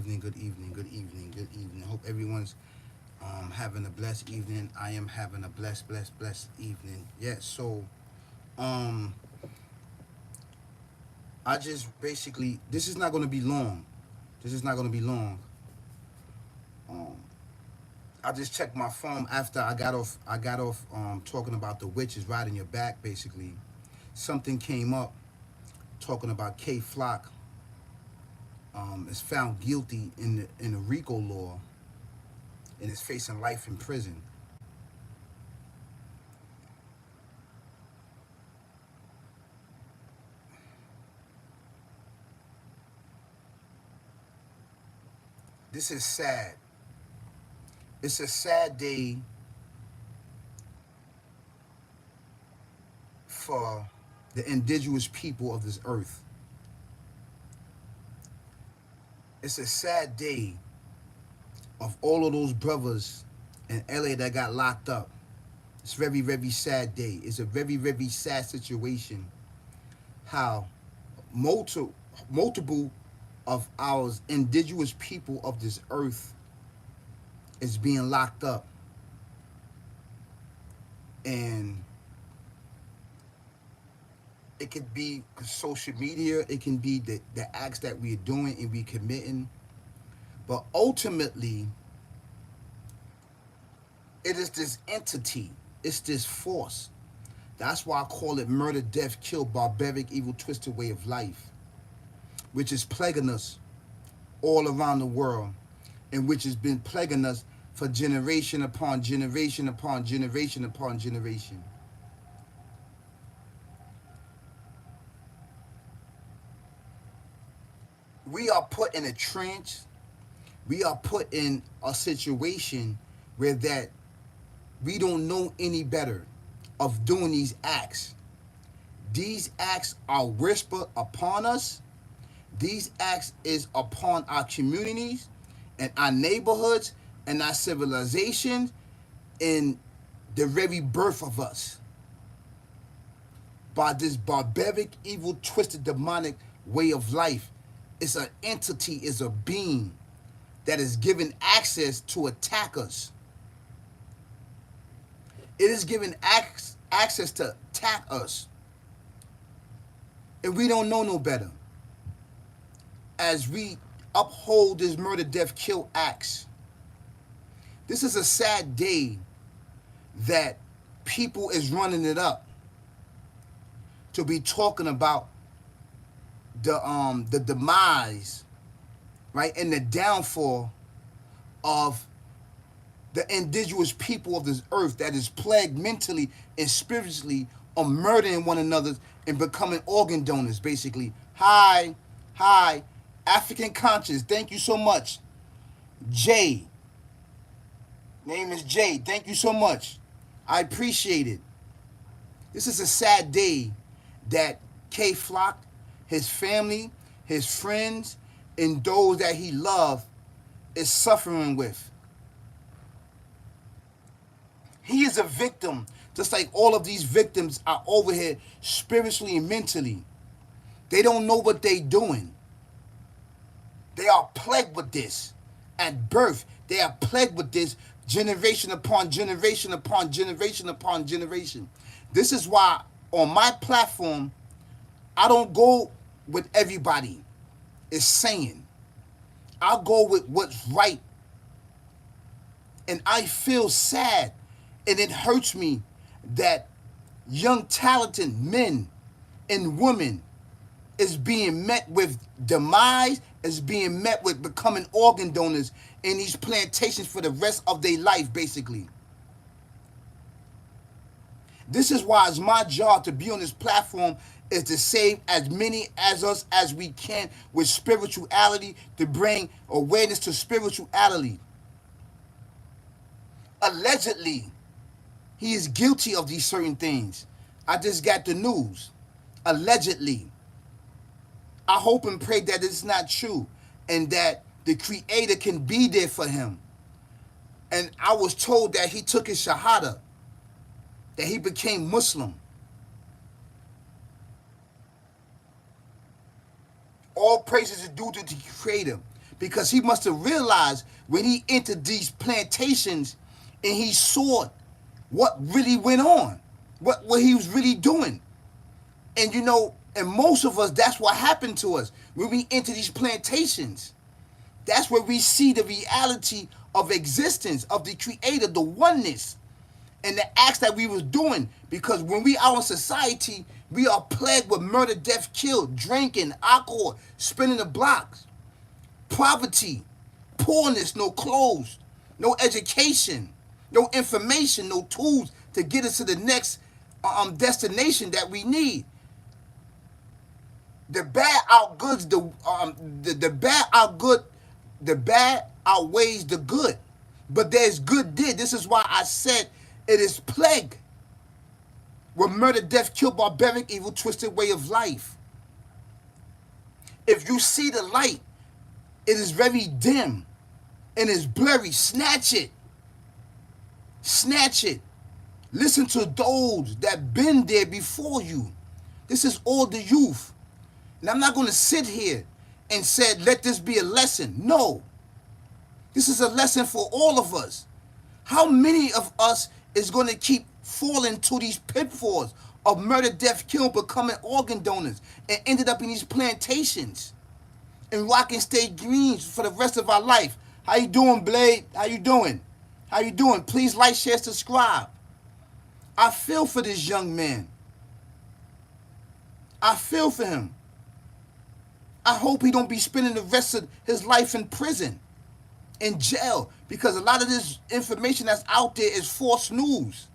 evening, good evening, good evening, good evening. Hope everyone's having a blessed evening. I am having a blessed evening. Yeah, so um I just basically this is not gonna be long. This is not gonna be long. Um I just checked my phone after I got off talking about the witches riding your back basically. Something came up talking about K Flock is found guilty in the Rico law and is facing life in prison. This is sad. It's a sad day for the indigenous people of this earth. It's a sad day of all of those brothers in LA that got locked up. It's a very sad day. It's a very sad situation how multiple of our indigenous people of this earth is being locked up. And it could be social media, it can be the acts that we're doing and we committing. But ultimately, it is this entity, it's this force. That's why I call it murder, death, kill, barbaric, evil, twisted way of life, which is plaguing us all around the world, and which has been plaguing us for generation upon generation upon generation upon generation. We are put in a trance, we are put in a situation where that we don't know any better of doing these acts. These acts are whispered upon us. These acts is upon our communities and our neighborhoods and our civilizations in the very birth of us by this barbaric, evil, twisted, demonic way of life. It's an entity, it's a being that is given access to attack us. It is given access to attack us. And we don't know no better. As we uphold this murder, death, kill acts, this is a sad day that people is running it up to be talking about the demise, right, and the downfall of the indigenous people of this earth that is plagued mentally and spiritually on murdering one another and becoming organ donors, basically. Hi, African conscious. Thank you so much. Jay. Name is Jay. Thank you so much. I appreciate it. This is a sad day that K Flock, his family, his friends, and those that he loved is suffering with. He is a victim, just like all of these victims are over here spiritually and mentally. They don't know what they're doing. They are plagued with this. At birth, they are plagued with this generation upon generation upon generation upon generation. This is why on my platform, I don't go with everybody is saying. I'll go with what's right. And I feel sad and it hurts me that young talented men and women is being met with demise, is being met with becoming organ donors in these plantations for the rest of their life, basically. This is why it's my job to be on this platform is to save as many as us as we can with spirituality, to bring awareness to spirituality. Allegedly, he is guilty of these certain things. I just got the news. Allegedly. I hope and pray that it's not true and that the Creator can be there for him. And I was told that he took his Shahada, that he became Muslim. All praises are due to the Creator because he must have realized when he entered these plantations and he saw what really went on, what he was really doing. And you know, and most of us, that's what happened to us when we enter these plantations. That's where we see the reality of existence, of the creator, the oneness, and the acts that we was doing. Because when we are in society, we are plagued with murder, death, kill, drinking, alcohol, spinning the blocks, poverty, poorness, no clothes, no education, no information, no tools to get us to the next destination that we need. The bad outgoods the bad outgood the bad outweighs the good, but there's good did. This is why I said it is plague with murder, death, kill, barbaric, evil, twisted way of life. If you see the light, it is very dim and it's blurry. Snatch it. Snatch it. Listen to those that been there before you. This is all the youth. And I'm not going to sit here and say, let this be a lesson. No. This is a lesson for all of us. How many of us is going to keep falling to these pitfalls of murder, death, kill, becoming organ donors, and ended up in these plantations and rocking state greens for the rest of our life? How you doing, Blade? How you doing? How you doing? Please like, share, subscribe. I feel for this young man. I feel for him. I hope he don't be spending the rest of his life in prison, in jail, because a lot of this information that's out there is false news.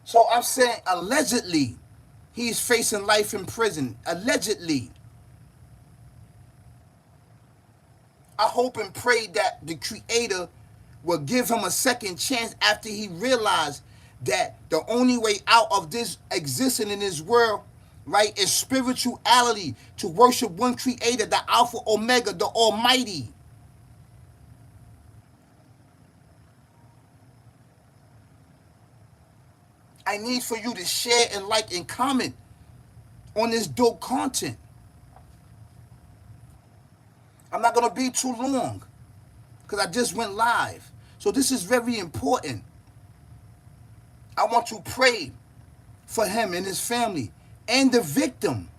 So I'm saying allegedly he's facing life in prison. Allegedly. I hope and pray that the Creator will give him a second chance after he realized that the only way out of this existing in this world, right, is spirituality, to worship one Creator, the Alpha, Omega, the Almighty. I need for you to share and like and comment on this dope content. I'm not going to be too long because I just went live. So this is very important. I want to pray for him and his family and the victim.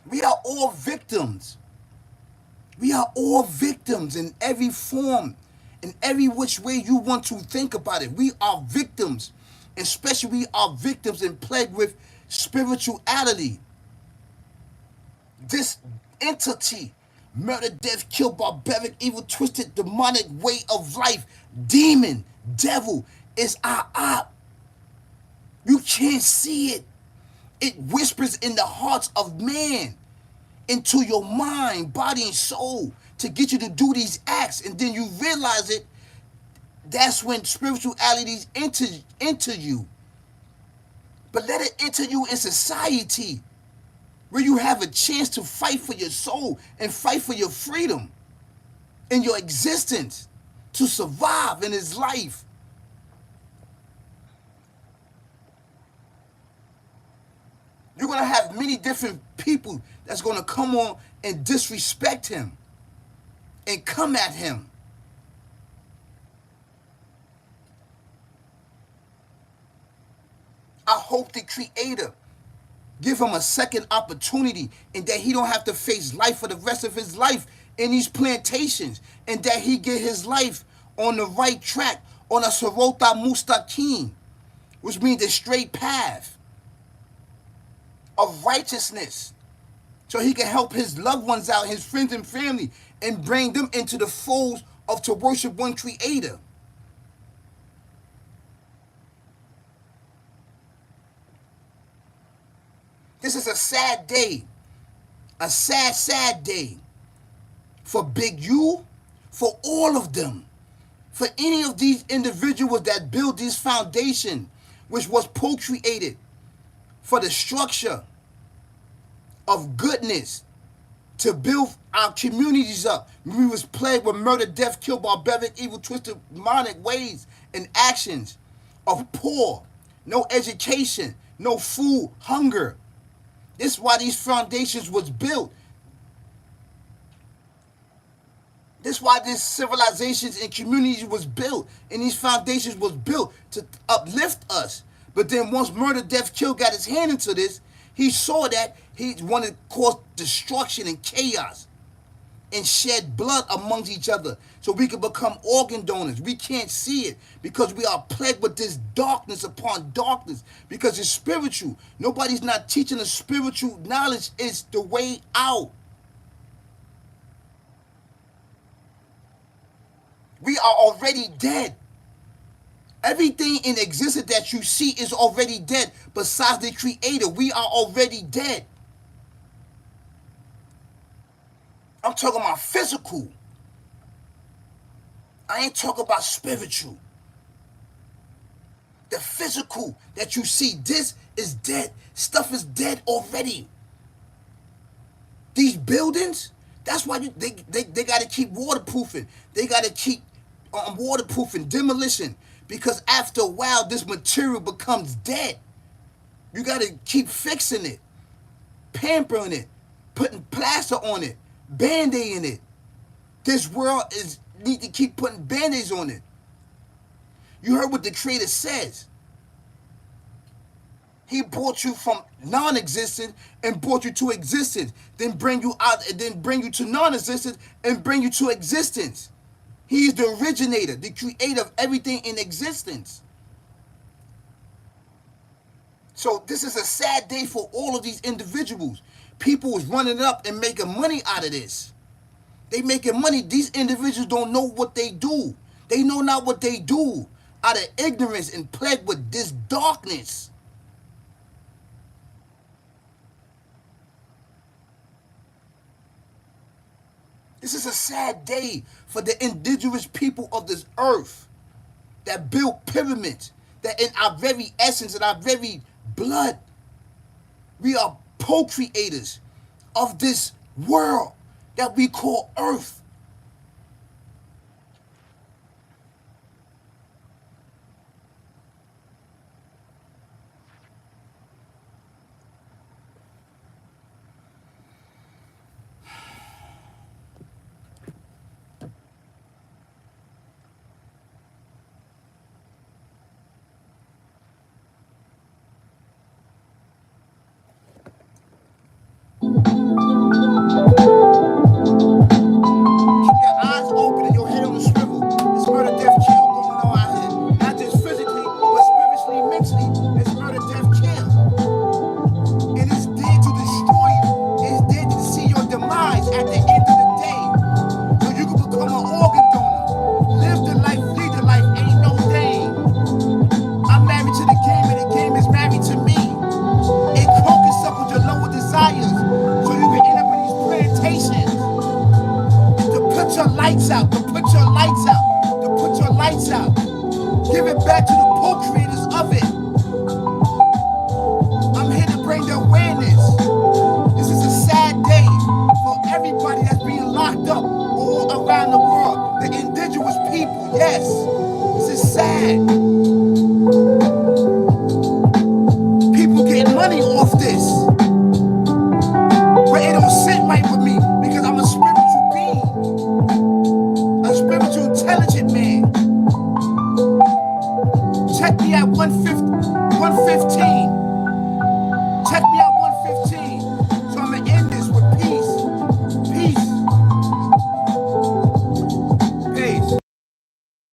We are all victims. We are all victims in every form, in every which way you want to think about it. We are victims, especially we are victims and plagued with spirituality. This entity, murder, death, kill, barbaric, evil, twisted, demonic way of life, demon, devil, is our op. You can't see it. It whispers in the hearts of man, into your mind, body, and soul, to get you to do these acts. And then you realize it. That's when spirituality enter you. But let it enter you in society, where you have a chance to fight for your soul and fight for your freedom and your existence, to survive in this life. You're going to have many different people that's going to come on and disrespect him and come at him. I hope the Creator give him a second opportunity, and that he don't have to face life for the rest of his life in these plantations, and that he get his life on the right track, on a Sirota Mustaqim, which means the straight path of righteousness, so he can help his loved ones out, his friends and family, and bring them into the folds of to worship one Creator. This is a sad day, a sad, sad day for Big U, for all of them, for any of these individuals that build this foundation, which was procreated for the structure of goodness, to build our communities up. We was plagued with murder, death, kill, barbaric, evil, twisted, demonic ways and actions of poor, no education, no food, hunger. This is why these foundations was built. This is why these civilizations and communities was built, and these foundations was built to uplift us. But then once murder, death, kill got his hand into this, he saw that he wanted to cause destruction and chaos and shed blood amongst each other so we can become organ donors. We can't see it because we are plagued with this darkness upon darkness because it's spiritual. Nobody's not teaching us spiritual knowledge is the way out. We are already dead. Everything in existence that you see is already dead. Besides the Creator, we are already dead. I'm talking about physical. I ain't talking about spiritual. The physical that you see, this is dead. Stuff is dead already. These buildings, that's why they got to keep waterproofing. They got to keep waterproofing, demolition. Because after a while, this material becomes dead. You got to keep fixing it, pampering it, putting plaster on it, Band-Aiding it. This world need to keep putting Band-Aids on it. You heard what the Creator says. He brought you from non-existence and brought you to existence, then bring you out and then bring you to non-existence and bring you to existence. He is the originator, the creator of everything in existence. So this is a sad day for all of these individuals. People is running up and making money out of this. They making money. These individuals don't know what they do. They know not what they do out of ignorance and plagued with this darkness. This is a sad day for the indigenous people of this earth that built pyramids, that in our very essence, in our very blood, we are co-creators of this world that we call earth. Keep your eyes open and your head on the swivel. There's murder, death, kill going on out here. Not just physically, but spiritually, mentally. There's murder, death, kill. And it's there to destroy you. It's there to see your demise at the end of the day. So you can become an organ donor. Live the life, lead the life, ain't no thing. I'm married to the game and the game is married to me. It cloaks up with your lower desires. So you can end up in these plantations. To put your lights out, to put your lights out, to put your lights out. Give it back to the co-creators of it. I'm here to bring the awareness. This is a sad day for everybody that's being locked up all around the world. The indigenous people, yes. This is sad. People getting money off this. But it don't sit right with me.